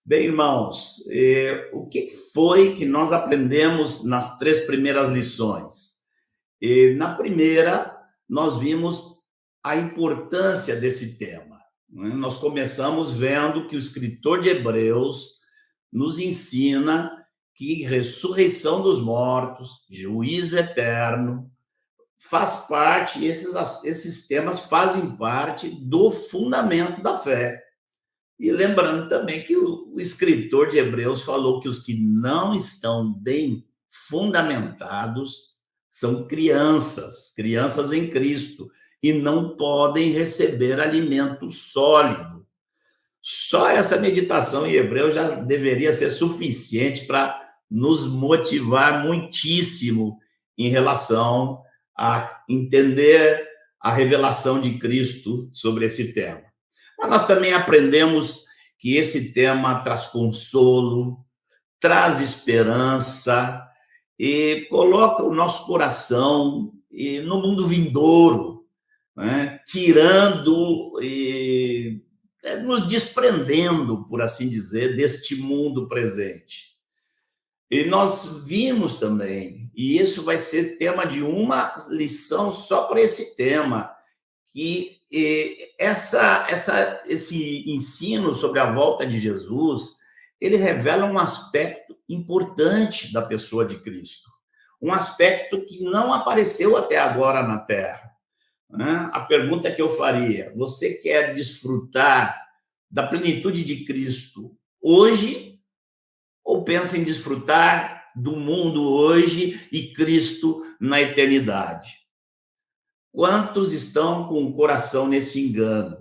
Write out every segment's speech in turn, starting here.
Bem, irmãos, o que foi que nós aprendemos nas três primeiras lições? Na primeira, nós vimos a importância desse tema, né? Nós começamos vendo que o escritor de Hebreus nos ensina que ressurreição dos mortos, juízo eterno, faz parte, esses temas fazem parte do fundamento da fé. E lembrando também que o escritor de Hebreus falou que os que não estão bem fundamentados são crianças em Cristo, e não podem receber alimento sólido. Só essa meditação em Hebreus já deveria ser suficiente para nos motivar muitíssimo em relação a entender a revelação de Cristo sobre esse tema. Mas nós também aprendemos que esse tema traz consolo, traz esperança e coloca o nosso coração no mundo vindouro, né? Tirando e nos desprendendo, por assim dizer, deste mundo presente. E nós vimos também, e isso vai ser tema de uma lição só para esse tema, que esse ensino sobre a volta de Jesus, ele revela um aspecto importante da pessoa de Cristo, um aspecto que não apareceu até agora na Terra, né? A pergunta que eu faria: você quer desfrutar da plenitude de Cristo hoje, ou pensa em desfrutar do mundo hoje e Cristo na eternidade? Quantos estão com o coração nesse engano?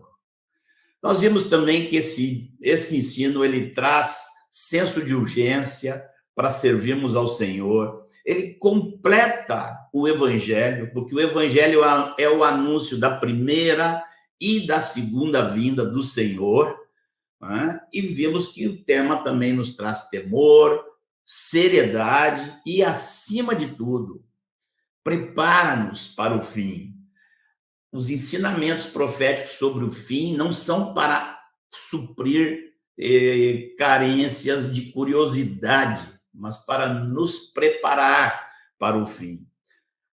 Nós vimos também que esse ensino ele traz senso de urgência para servirmos ao Senhor. Ele completa o Evangelho, porque o Evangelho é o anúncio da primeira e da segunda vinda do Senhor, né? E vimos que o tema também nos traz temor, seriedade e, acima de tudo, prepara-nos para o fim. Os ensinamentos proféticos sobre o fim não são para suprir carências de curiosidade, mas para nos preparar para o fim.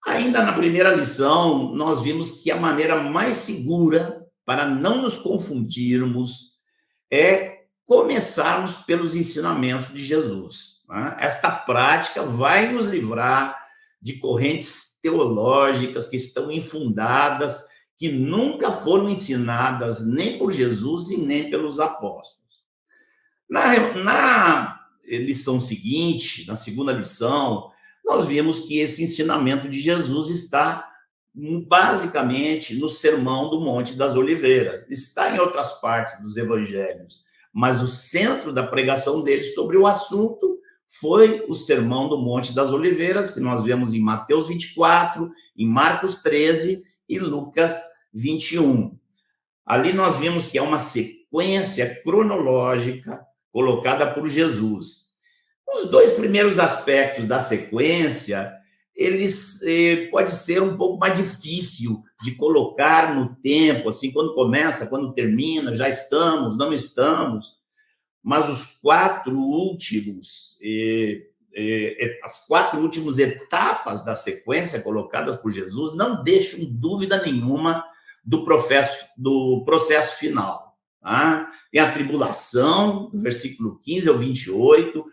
Ainda na primeira lição, nós vimos que a maneira mais segura para não nos confundirmos é começarmos pelos ensinamentos de Jesus, né? Esta prática vai nos livrar de correntes teológicas que estão infundadas, que nunca foram ensinadas nem por Jesus e nem pelos apóstolos. Na lição seguinte, na segunda lição, nós vimos que esse ensinamento de Jesus está basicamente no Sermão do Monte das Oliveiras. Está em outras partes dos evangelhos, mas o centro da pregação dele sobre o assunto foi o Sermão do Monte das Oliveiras, que nós vemos em Mateus 24, em Marcos 13 e Lucas 21. Ali nós vimos que é uma sequência cronológica colocada por Jesus. Os dois primeiros aspectos da sequência, eles pode ser um pouco mais difícil de colocar no tempo, assim, quando começa, quando termina, já estamos, não estamos. Mas os as quatro últimas etapas da sequência colocadas por Jesus não deixam dúvida nenhuma do processo final. Tá? Tem a tribulação, do versículo 15 ao 28,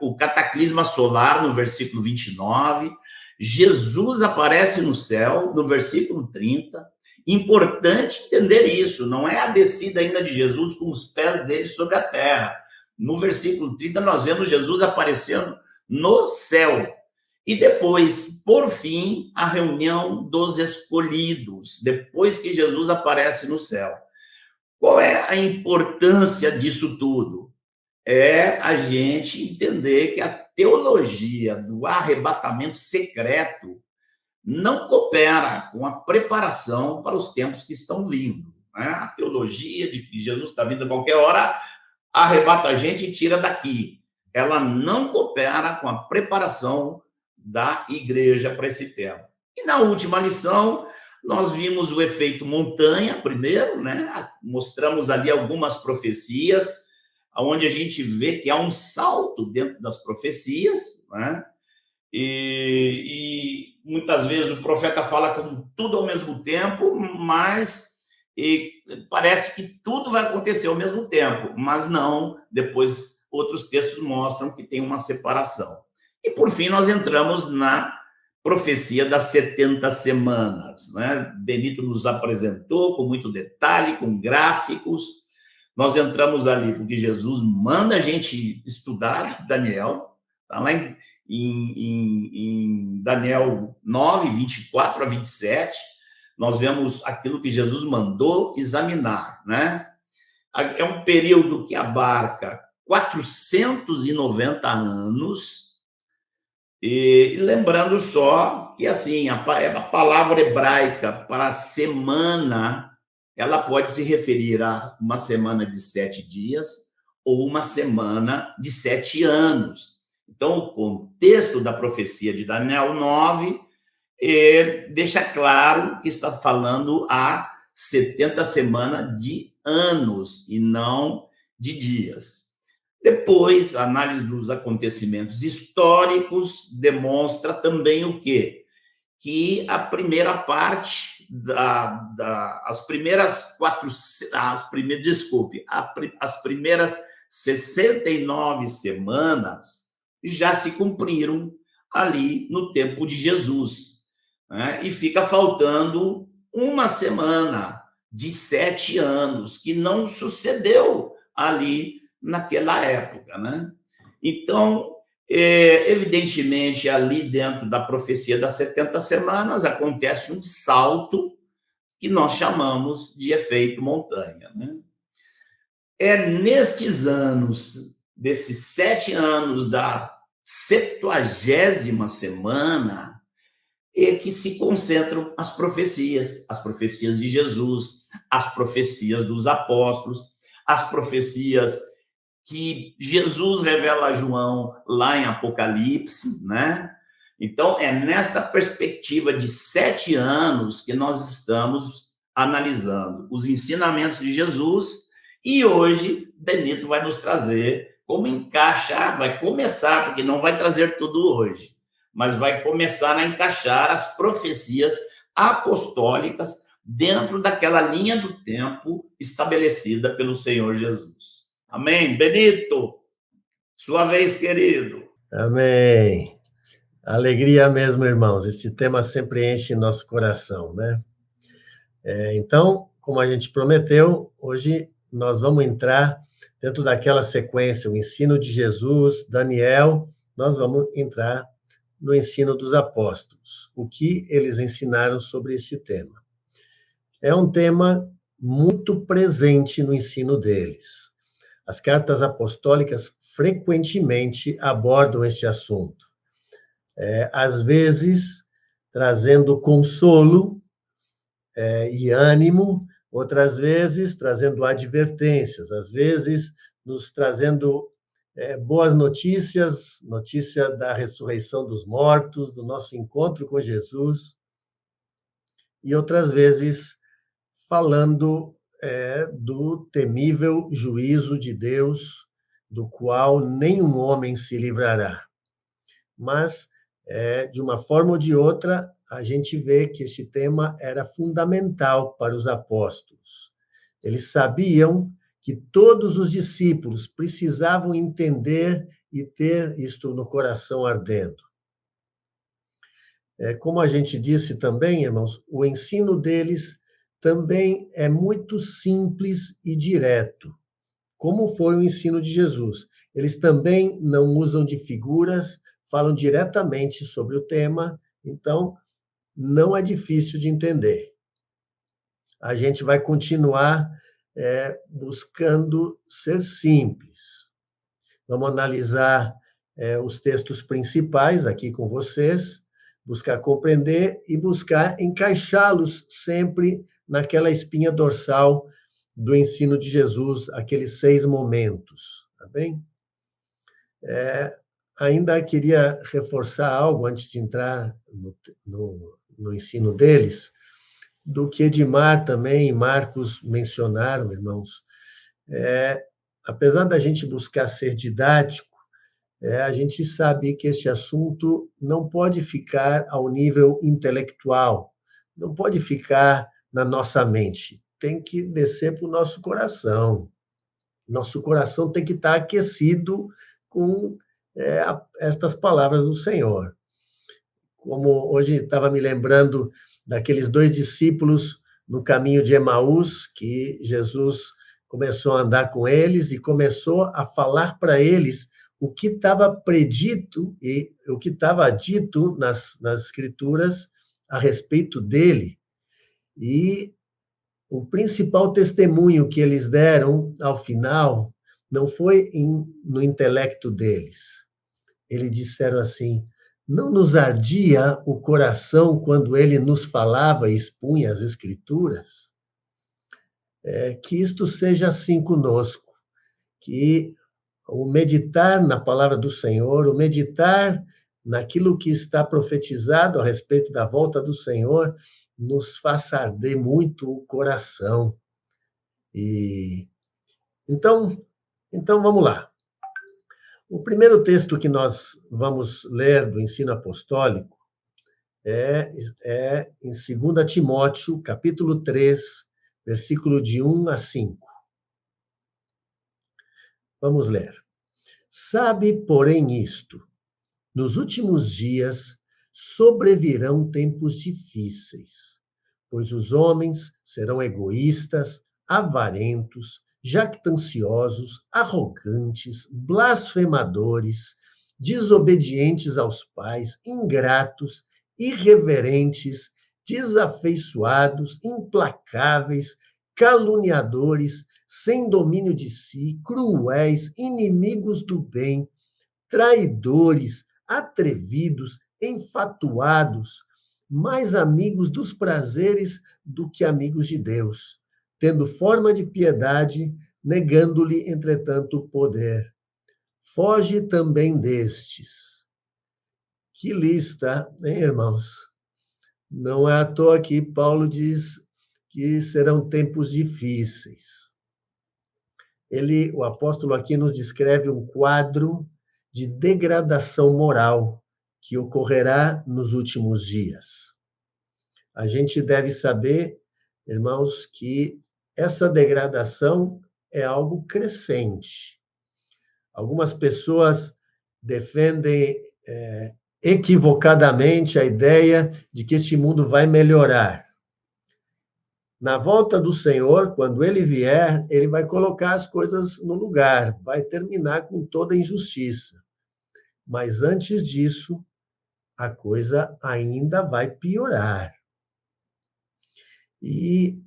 o cataclisma solar, no versículo 29, Jesus aparece no céu, no versículo 30. Importante entender isso, não é a descida ainda de Jesus com os pés dele sobre a terra. No versículo 30, nós vemos Jesus aparecendo no céu. E depois, por fim, a reunião dos escolhidos, depois que Jesus aparece no céu. Qual é a importância disso tudo? É a gente entender que a teologia do arrebatamento secreto não coopera com a preparação para os tempos que estão vindo, né? A teologia de que Jesus está vindo a qualquer hora, arrebata a gente e tira daqui. Ela não coopera com a preparação da igreja para esse tempo. E na última lição, nós vimos o efeito montanha primeiro, né? Mostramos ali algumas profecias, onde a gente vê que há um salto dentro das profecias, né? E muitas vezes o profeta fala com tudo ao mesmo tempo, mas parece que tudo vai acontecer ao mesmo tempo, mas não, depois outros textos mostram que tem uma separação. E por fim nós entramos na profecia das 70 semanas, né? Benito nos apresentou com muito detalhe, com gráficos. Nós entramos ali porque Jesus manda a gente estudar Daniel, tá lá em Daniel 9, 24 a 27, nós vemos aquilo que Jesus mandou examinar, né? É um período que abarca 490 anos, e lembrando só que, assim, a palavra hebraica para semana, ela pode se referir a uma semana de 7 dias ou uma semana de 7 anos. Então, o contexto da profecia de Daniel 9 deixa claro que está falando a 70 semanas de anos e não de dias. Depois, a análise dos acontecimentos históricos demonstra também o quê? Que a primeira parte as primeiras 69 semanas já se cumpriram ali no tempo de Jesus, né? E fica faltando uma semana de 7 anos, que não sucedeu ali naquela época, né? Então, evidentemente, ali dentro da profecia das 70 semanas, acontece um salto que nós chamamos de efeito montanha, né? É nestes anos, desses 7 anos da 70ª semana, que se concentram as profecias de Jesus, as profecias dos apóstolos, as profecias que Jesus revela a João lá em Apocalipse, né? Então, é nesta perspectiva de 7 anos que nós estamos analisando os ensinamentos de Jesus, e hoje Benito vai nos trazer como encaixar, vai começar, porque não vai trazer tudo hoje, mas vai começar a encaixar as profecias apostólicas dentro daquela linha do tempo estabelecida pelo Senhor Jesus. Amém? Benito, sua vez, querido. Amém. Alegria mesmo, irmãos. Esse tema sempre enche nosso coração, né? Então, como a gente prometeu, hoje nós vamos entrar dentro daquela sequência, o ensino de Jesus, Daniel, nós vamos entrar no ensino dos apóstolos, o que eles ensinaram sobre esse tema. É um tema muito presente no ensino deles. As cartas apostólicas frequentemente abordam este assunto. Às vezes, trazendo consolo e ânimo, outras vezes, trazendo advertências, às vezes, nos trazendo boas notícias, notícia da ressurreição dos mortos, do nosso encontro com Jesus, e outras vezes, falando do temível juízo de Deus, do qual nenhum homem se livrará. Mas, de uma forma ou de outra, a gente vê que este tema era fundamental para os apóstolos. Eles sabiam que todos os discípulos precisavam entender e ter isto no coração ardendo. Como a gente disse também, irmãos, o ensino deles também é muito simples e direto, como foi o ensino de Jesus. Eles também não usam de figuras, falam diretamente sobre o tema, então não é difícil de entender. A gente vai continuar buscando ser simples. Vamos analisar os textos principais aqui com vocês, buscar compreender e buscar encaixá-los sempre naquela espinha dorsal do ensino de Jesus, aqueles 6 momentos, tá bem? ainda queria reforçar algo antes de entrar no ensino deles, do que Edmar também e Marcos mencionaram, irmãos. Apesar da gente buscar ser didático, a gente sabe que este assunto não pode ficar ao nível intelectual, não pode ficar na nossa mente, tem que descer para o nosso coração. Nosso coração tem que estar aquecido com estas palavras do Senhor. Como hoje estava me lembrando daqueles 2 discípulos no caminho de Emaús, que Jesus começou a andar com eles e começou a falar para eles o que estava predito e o que estava dito nas Escrituras a respeito dele. E o principal testemunho que eles deram ao final não foi no intelecto deles. Eles disseram assim: não nos ardia o coração quando ele nos falava e expunha as Escrituras? Que isto seja assim conosco, que o meditar na palavra do Senhor, o meditar naquilo que está profetizado a respeito da volta do Senhor, nos faça arder muito o coração. Então vamos lá. O primeiro texto que nós vamos ler do ensino apostólico é em 2 Timóteo, capítulo 3, versículo de 1 a 5. Vamos ler. Sabe, porém, isto: nos últimos dias sobrevirão tempos difíceis, pois os homens serão egoístas, avarentos, jactanciosos, arrogantes, blasfemadores, desobedientes aos pais, ingratos, irreverentes, desafeiçoados, implacáveis, caluniadores, sem domínio de si, cruéis, inimigos do bem, traidores, atrevidos, enfatuados, mais amigos dos prazeres do que amigos de Deus, tendo forma de piedade, negando-lhe, entretanto, o poder. Foge também destes. Que lista, hein, irmãos? Não é à toa que Paulo diz que serão tempos difíceis. O apóstolo aqui nos descreve um quadro de degradação moral que ocorrerá nos últimos dias. A gente deve saber, irmãos, que essa degradação é algo crescente. Algumas pessoas defendem equivocadamente a ideia de que este mundo vai melhorar. Na volta do Senhor, quando ele vier, ele vai colocar as coisas no lugar, vai terminar com toda a injustiça. Mas antes disso, a coisa ainda vai piorar. E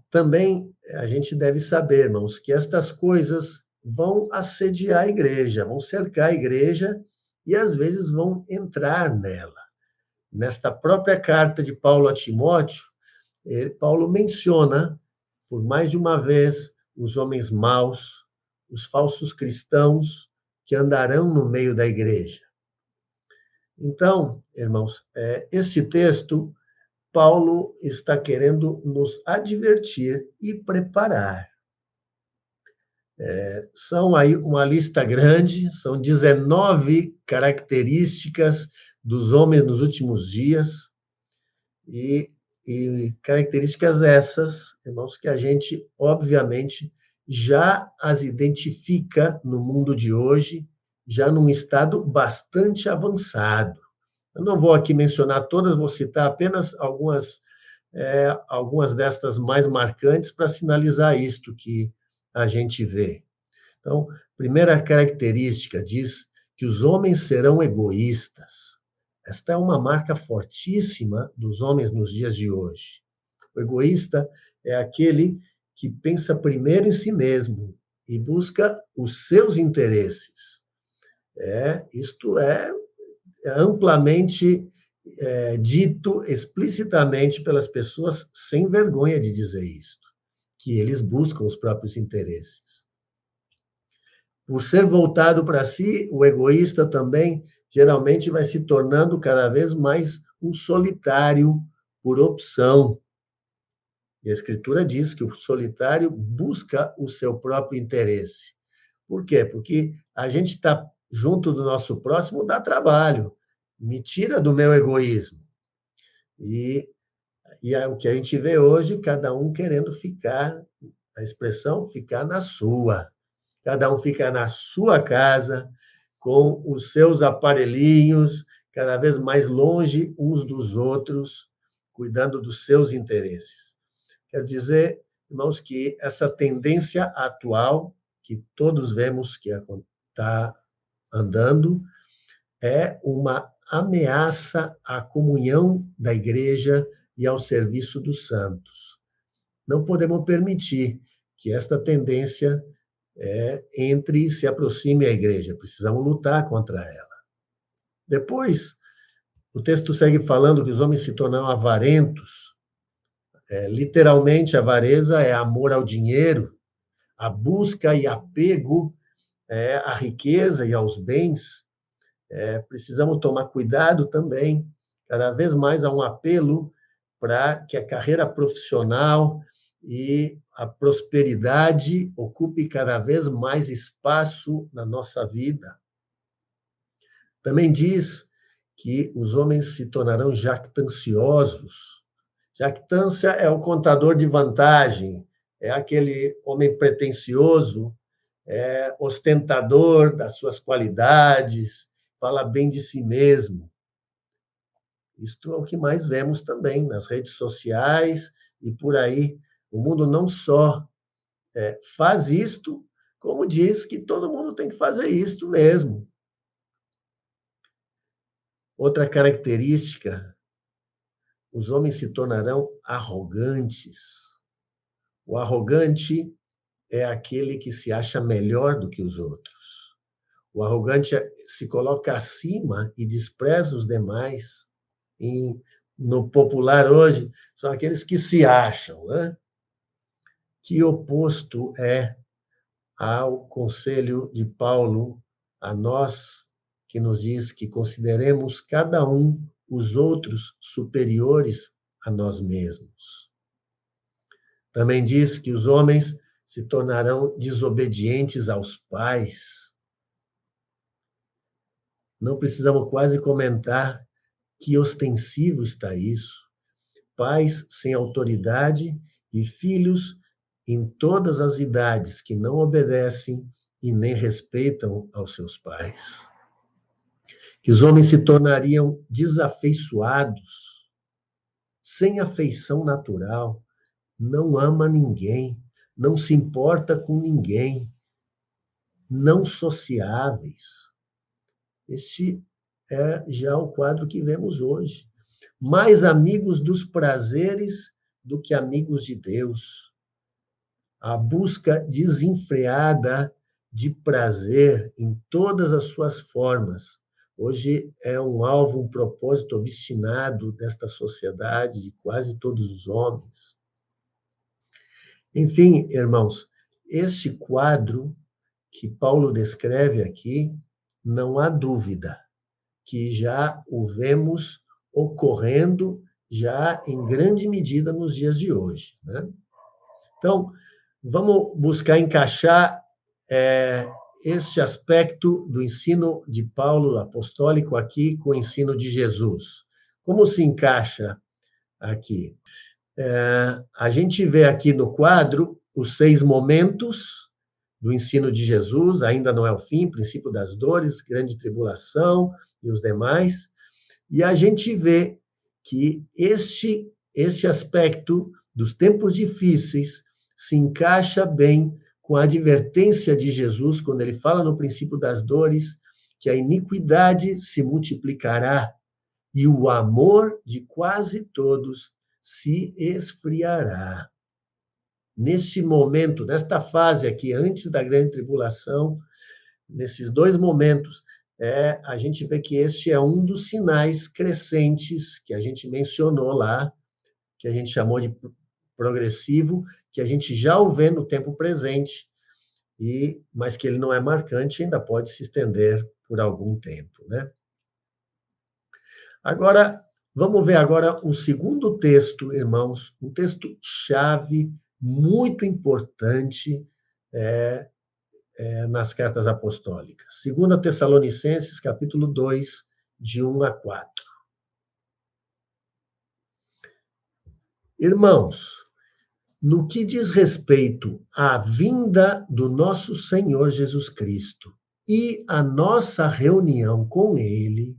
também a gente deve saber, irmãos, que estas coisas vão assediar a igreja, vão cercar a igreja e às vezes vão entrar nela. Nesta própria carta de Paulo a Timóteo, Paulo menciona, por mais de uma vez, os homens maus, os falsos cristãos que andarão no meio da igreja. Então, irmãos, este texto, Paulo está querendo nos advertir e preparar. São aí uma lista grande, são 19 características dos homens nos últimos dias, e características essas, irmãos, que a gente, obviamente, já as identifica no mundo de hoje, já num estado bastante avançado. Eu não vou aqui mencionar todas, vou citar apenas algumas destas mais marcantes para sinalizar isto que a gente vê. Então, primeira característica diz que os homens serão egoístas. Esta é uma marca fortíssima dos homens nos dias de hoje. O egoísta é aquele que pensa primeiro em si mesmo e busca os seus interesses. Isto é amplamente dito explicitamente pelas pessoas sem vergonha de dizer isto, que eles buscam os próprios interesses. Por ser voltado para si, o egoísta também geralmente vai se tornando cada vez mais um solitário por opção. E a Escritura diz que o solitário busca o seu próprio interesse. Por quê? Porque a gente está junto do nosso próximo dá trabalho, me tira do meu egoísmo. E, o que a gente vê hoje, cada um querendo ficar, a expressão ficar na sua. Cada um fica na sua casa, com os seus aparelhinhos, cada vez mais longe uns dos outros, cuidando dos seus interesses. Quero dizer, irmãos, que essa tendência atual, que todos vemos que está andando, é uma ameaça à comunhão da igreja e ao serviço dos santos. Não podemos permitir que esta tendência entre e se aproxime à igreja. Precisamos lutar contra ela. Depois, o texto segue falando que os homens se tornaram avarentos. Literalmente, a avareza é amor ao dinheiro, a busca e apego à riqueza e aos bens. Precisamos tomar cuidado também. Cada vez mais há um apelo para que a carreira profissional e a prosperidade ocupe cada vez mais espaço na nossa vida. Também diz que os homens se tornarão jactanciosos. Jactância é o contador de vantagem, é aquele homem pretensioso, ostentador das suas qualidades, fala bem de si mesmo. Isto é o que mais vemos também nas redes sociais e por aí. O mundo não só faz isto, como diz que todo mundo tem que fazer isto mesmo. Outra característica, os homens se tornarão arrogantes. O arrogante é aquele que se acha melhor do que os outros. O arrogante se coloca acima e despreza os demais. No popular hoje, são aqueles que se acham, né? Que oposto é ao conselho de Paulo a nós, que nos diz que consideremos cada um os outros superiores a nós mesmos. Também diz que os homens se tornarão desobedientes aos pais. Não precisamos quase comentar que ostensivo está isso. Pais sem autoridade e filhos em todas as idades que não obedecem e nem respeitam aos seus pais. Que os homens se tornariam desafeiçoados, sem afeição natural, não ama ninguém, não se importa com ninguém, não sociáveis. Este é já o quadro que vemos hoje. Mais amigos dos prazeres do que amigos de Deus. A busca desenfreada de prazer em todas as suas formas. Hoje é um alvo, um propósito obstinado desta sociedade, de quase todos os homens. Enfim, irmãos, este quadro que Paulo descreve aqui, não há dúvida que já o vemos ocorrendo já em grande medida nos dias de hoje, né? Então, vamos buscar encaixar este aspecto do ensino de Paulo apostólico aqui com o ensino de Jesus. Como se encaixa aqui? A gente vê aqui no quadro os 6 momentos do ensino de Jesus, ainda não é o fim, princípio das dores, grande tribulação e os demais. E a gente vê que este aspecto dos tempos difíceis se encaixa bem com a advertência de Jesus, quando ele fala no princípio das dores, que a iniquidade se multiplicará e o amor de quase todos se esfriará. Neste momento, nesta fase aqui, antes da grande tribulação, nesses 2 momentos, a gente vê que este é um dos sinais crescentes que a gente mencionou lá, que a gente chamou de progressivo, que a gente já o vê no tempo presente, mas que ele não é marcante, ainda pode se estender por algum tempo, né? Agora, vamos ver agora um segundo texto, irmãos, um texto-chave muito importante nas cartas apostólicas. 2 Tessalonicenses, capítulo 2, de 1 a 4. Irmãos, no que diz respeito à vinda do nosso Senhor Jesus Cristo e à nossa reunião com Ele,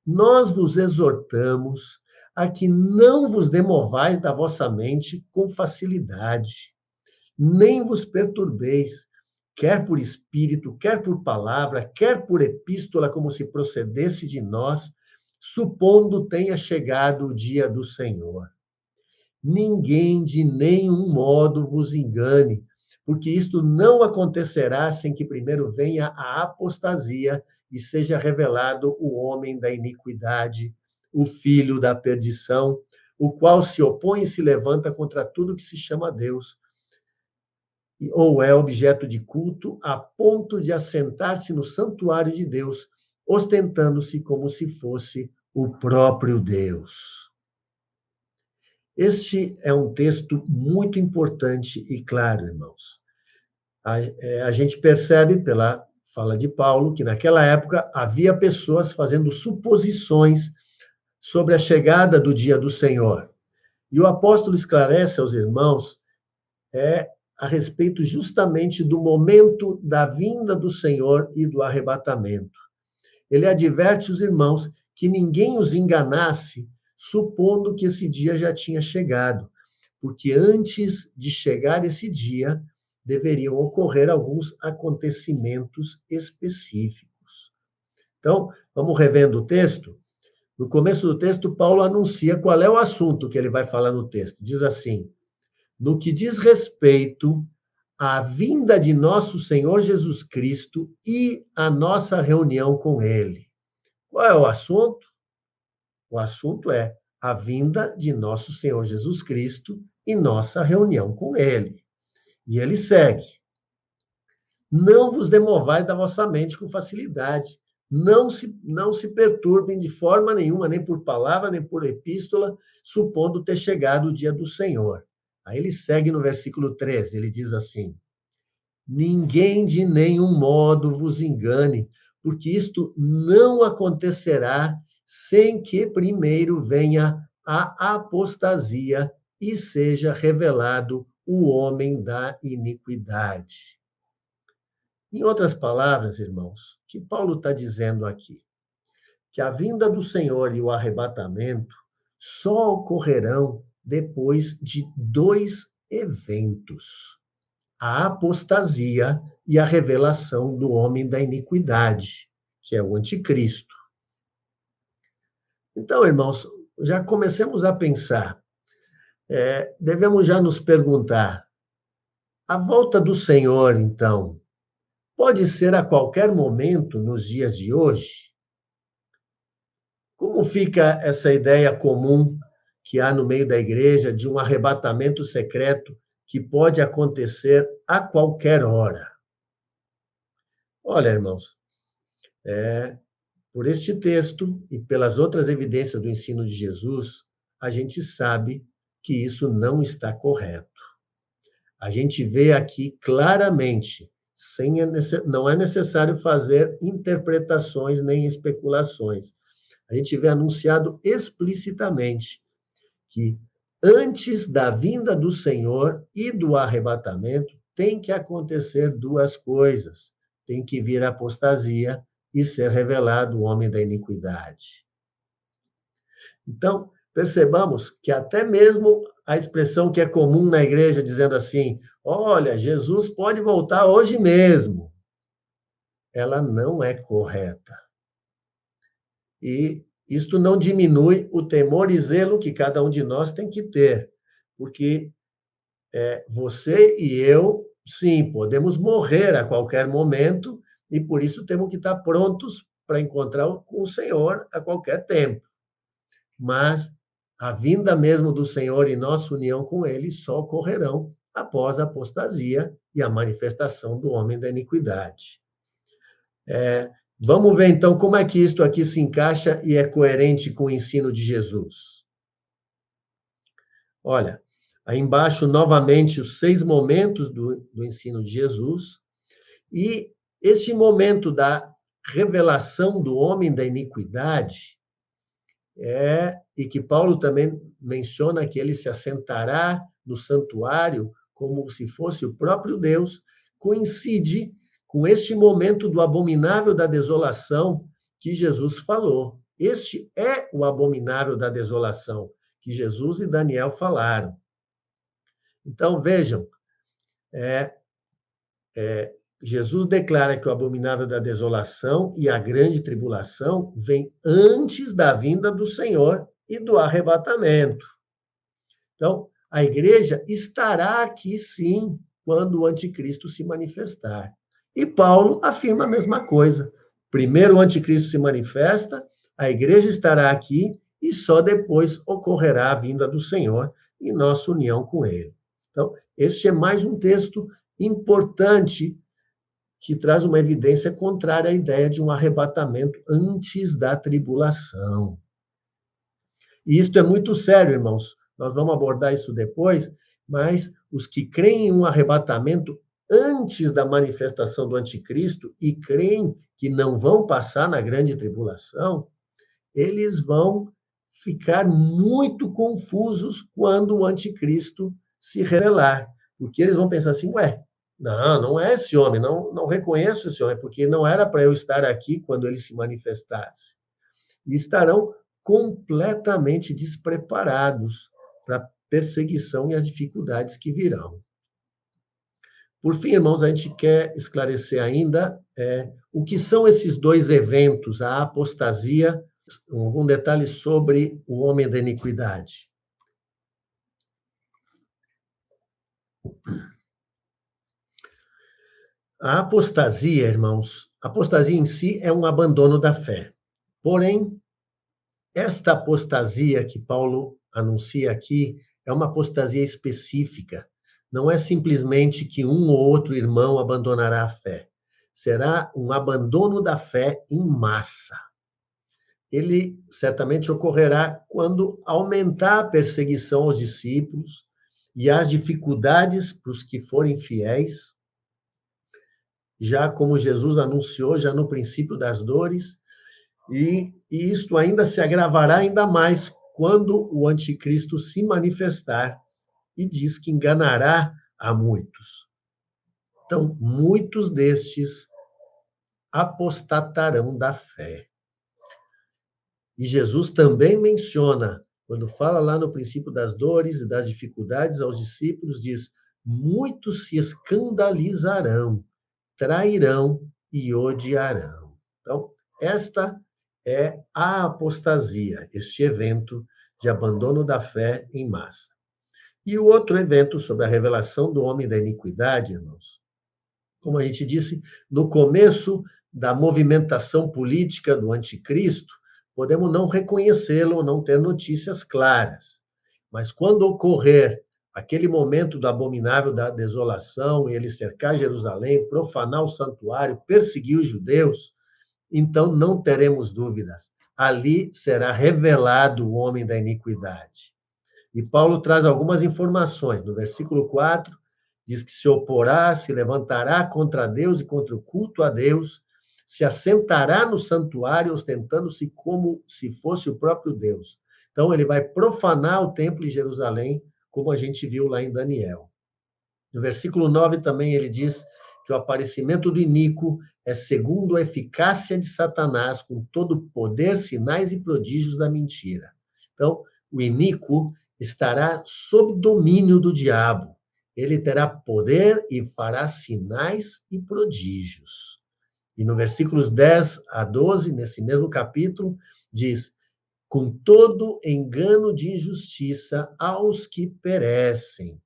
nós vos exortamos a que não vos demovais da vossa mente com facilidade, nem vos perturbeis, quer por espírito, quer por palavra, quer por epístola, como se procedesse de nós, supondo tenha chegado o dia do Senhor. Ninguém de nenhum modo vos engane, porque isto não acontecerá sem que primeiro venha a apostasia e seja revelado o homem da iniquidade, o filho da perdição, o qual se opõe e se levanta contra tudo que se chama Deus, ou é objeto de culto, a ponto de assentar-se no santuário de Deus, ostentando-se como se fosse o próprio Deus. Este é um texto muito importante e claro, irmãos. A gente percebe pela fala de Paulo que naquela época havia pessoas fazendo suposições sobre a chegada do dia do Senhor. E o apóstolo esclarece aos irmãos a respeito justamente do momento da vinda do Senhor e do arrebatamento. Ele adverte os irmãos que ninguém os enganasse, supondo que esse dia já tinha chegado, porque antes de chegar esse dia, deveriam ocorrer alguns acontecimentos específicos. Então, vamos revendo o texto? No começo do texto, Paulo anuncia qual é o assunto que ele vai falar no texto. Diz assim: no que diz respeito à vinda de nosso Senhor Jesus Cristo e à nossa reunião com Ele. Qual é o assunto? O assunto é a vinda de nosso Senhor Jesus Cristo e nossa reunião com Ele. E ele segue: não vos demovais da vossa mente com facilidade, não se perturbem de forma nenhuma, nem por palavra, nem por epístola, supondo ter chegado o dia do Senhor. Aí ele segue no versículo 13, ele diz assim: ninguém de nenhum modo vos engane, porque isto não acontecerá sem que primeiro venha a apostasia e seja revelado o homem da iniquidade. Em outras palavras, irmãos, o que Paulo está dizendo aqui? Que a vinda do Senhor e o arrebatamento só ocorrerão depois de dois eventos: a apostasia e a revelação do homem da iniquidade, que é o anticristo. Então, irmãos, já comecemos a pensar, devemos já nos perguntar, a volta do Senhor, então, pode ser a qualquer momento nos dias de hoje? Como fica essa ideia comum que há no meio da igreja de um arrebatamento secreto que pode acontecer a qualquer hora? Olha, irmãos, por este texto e pelas outras evidências do ensino de Jesus, a gente sabe que isso não está correto. A gente vê aqui claramente, não é necessário fazer interpretações nem especulações. A gente vê anunciado explicitamente que antes da vinda do Senhor e do arrebatamento tem que acontecer duas coisas. Tem que vir a apostasia e ser revelado o homem da iniquidade. Então, percebamos que até mesmo a expressão que é comum na igreja, dizendo assim, olha, Jesus pode voltar hoje mesmo, ela não é correta. E isto não diminui o temor e zelo que cada um de nós tem que ter, porque você e eu, sim, podemos morrer a qualquer momento, e por isso temos que estar prontos para encontrar com o Senhor a qualquer tempo. Mas a vinda mesmo do Senhor e nossa união com Ele só ocorrerão após a apostasia e a manifestação do homem da iniquidade. Vamos ver, então, como é que isto aqui se encaixa e é coerente com o ensino de Jesus. Olha, aí embaixo, novamente, os 6 momentos do ensino de Jesus. E este momento da revelação do homem da iniquidade e que Paulo também menciona que ele se assentará no santuário como se fosse o próprio Deus, coincide com este momento do abominável da desolação que Jesus falou. Este é o abominável da desolação que Jesus e Daniel falaram. Então, vejam, Jesus declara que o abominável da desolação e a grande tribulação vem antes da vinda do Senhor e do arrebatamento. Então, a igreja estará aqui, sim, quando o anticristo se manifestar. E Paulo afirma a mesma coisa. Primeiro o anticristo se manifesta, a igreja estará aqui e só depois ocorrerá a vinda do Senhor e nossa união com ele. Então, este é mais um texto importante que traz uma evidência contrária à ideia de um arrebatamento antes da tribulação. E isto é muito sério, irmãos. Nós vamos abordar isso depois, mas os que creem em um arrebatamento antes da manifestação do anticristo e creem que não vão passar na grande tribulação, eles vão ficar muito confusos quando o anticristo se revelar, porque eles vão pensar assim, não é esse homem, não reconheço esse homem, porque não era para eu estar aqui quando ele se manifestasse. E estarão completamente despreparados para a perseguição e as dificuldades que virão. Por fim, irmãos, a gente quer esclarecer ainda o que são esses 2 eventos, a apostasia, algum detalhe sobre o homem da iniquidade. A apostasia, irmãos, a apostasia em si é um abandono da fé. Porém, esta apostasia que Paulo anuncia aqui é uma apostasia específica. Não é simplesmente que um ou outro irmão abandonará a fé. Será um abandono da fé em massa. Ele certamente ocorrerá quando aumentar a perseguição aos discípulos e as dificuldades para os que forem fiéis, já como Jesus anunciou já no princípio das dores, e isto ainda se agravará ainda mais quando o anticristo se manifestar e diz que enganará a muitos. Então, muitos destes apostatarão da fé. E Jesus também menciona, quando fala lá no princípio das dores e das dificuldades aos discípulos, diz: muitos se escandalizarão, trairão e odiarão. Então, esta é a apostasia, este evento de abandono da fé em massa. E o outro evento sobre a revelação do homem da iniquidade, irmãos, como a gente disse, no começo da movimentação política do anticristo, podemos não reconhecê-lo, não ter notícias claras. Mas quando ocorrer aquele momento do abominável da desolação, ele cercar Jerusalém, profanar o santuário, perseguir os judeus, então não teremos dúvidas. Ali será revelado o homem da iniquidade. E Paulo traz algumas informações. No versículo 4, diz que se oporá, se levantará contra Deus e contra o culto a Deus, se assentará no santuário, ostentando-se como se fosse o próprio Deus. Então, ele vai profanar o templo de Jerusalém, como a gente viu lá em Daniel. No versículo 9 também ele diz que o aparecimento do iníquo é segundo a eficácia de Satanás, com todo o poder, sinais e prodígios da mentira. Então, o iníquo estará sob domínio do diabo. Ele terá poder e fará sinais e prodígios. E no versículos 10 a 12, nesse mesmo capítulo, diz: com todo engano de injustiça aos que perecem,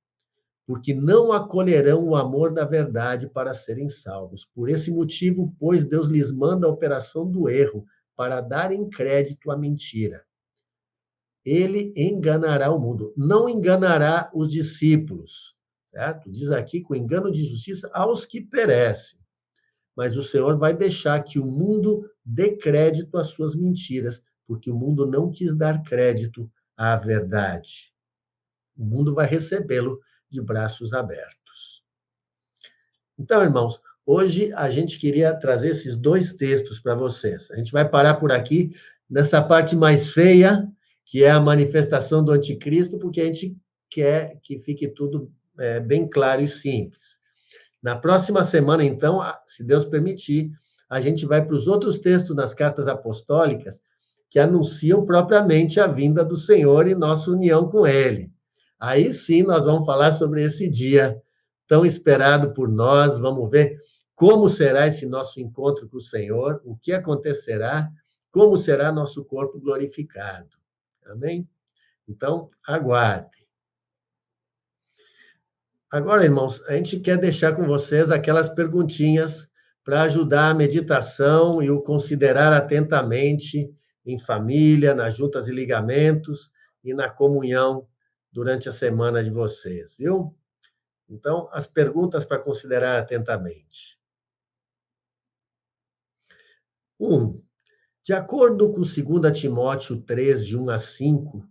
porque não acolherão o amor da verdade para serem salvos. Por esse motivo, pois, Deus lhes manda a operação do erro, para darem crédito à mentira. Ele enganará o mundo, não enganará os discípulos. certo? Diz aqui, com engano de justiça aos que perecem. Mas o Senhor vai deixar que o mundo dê crédito às suas mentiras, porque o mundo não quis dar crédito à verdade. O mundo vai recebê-lo de braços abertos. Então, irmãos, hoje a gente queria trazer esses dois textos para vocês. A gente vai parar por aqui, nessa parte mais feia, que é a manifestação do anticristo, porque a gente quer que fique tudo bem claro e simples. Na próxima semana, então, se Deus permitir, a gente vai para os outros textos das cartas apostólicas que anunciam propriamente a vinda do Senhor e nossa união com Ele. Aí sim nós vamos falar sobre esse dia tão esperado por nós, vamos ver como será esse nosso encontro com o Senhor, o que acontecerá, como será nosso corpo glorificado. Amém? Então, aguarde. Agora, irmãos, a gente quer deixar com vocês aquelas perguntinhas para ajudar a meditação e o considerar atentamente em família, nas juntas e ligamentos e na comunhão durante a semana de vocês, viu? Então, as perguntas para considerar atentamente. 1. De acordo com 2 Timóteo 3, de 1 a 5,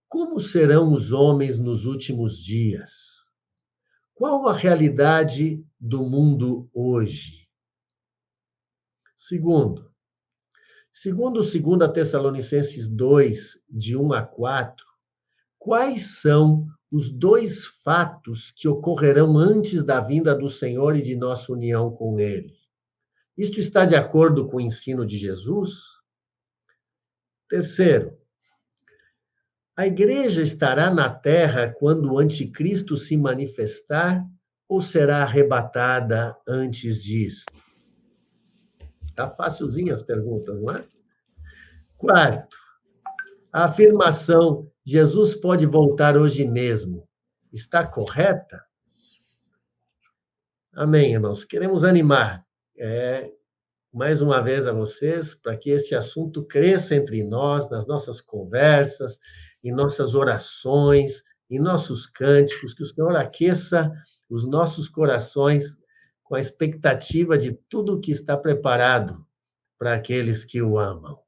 como serão os homens nos últimos dias? Qual a realidade do mundo hoje? Segundo 2 Tessalonicenses 2, de 1 a 4, quais são os dois fatos que ocorrerão antes da vinda do Senhor e de nossa união com Ele? Isto está de acordo com o ensino de Jesus? Terceiro, a igreja estará na terra quando o anticristo se manifestar ou será arrebatada antes disso? Tá facilzinha as perguntas, não é? Quarto, a afirmação Jesus pode voltar hoje mesmo está correta? Amém, irmãos. Queremos animar mais uma vez a vocês para que este assunto cresça entre nós, nas nossas conversas, em nossas orações, em nossos cânticos, que o Senhor aqueça os nossos corações com a expectativa de tudo que está preparado para aqueles que o amam.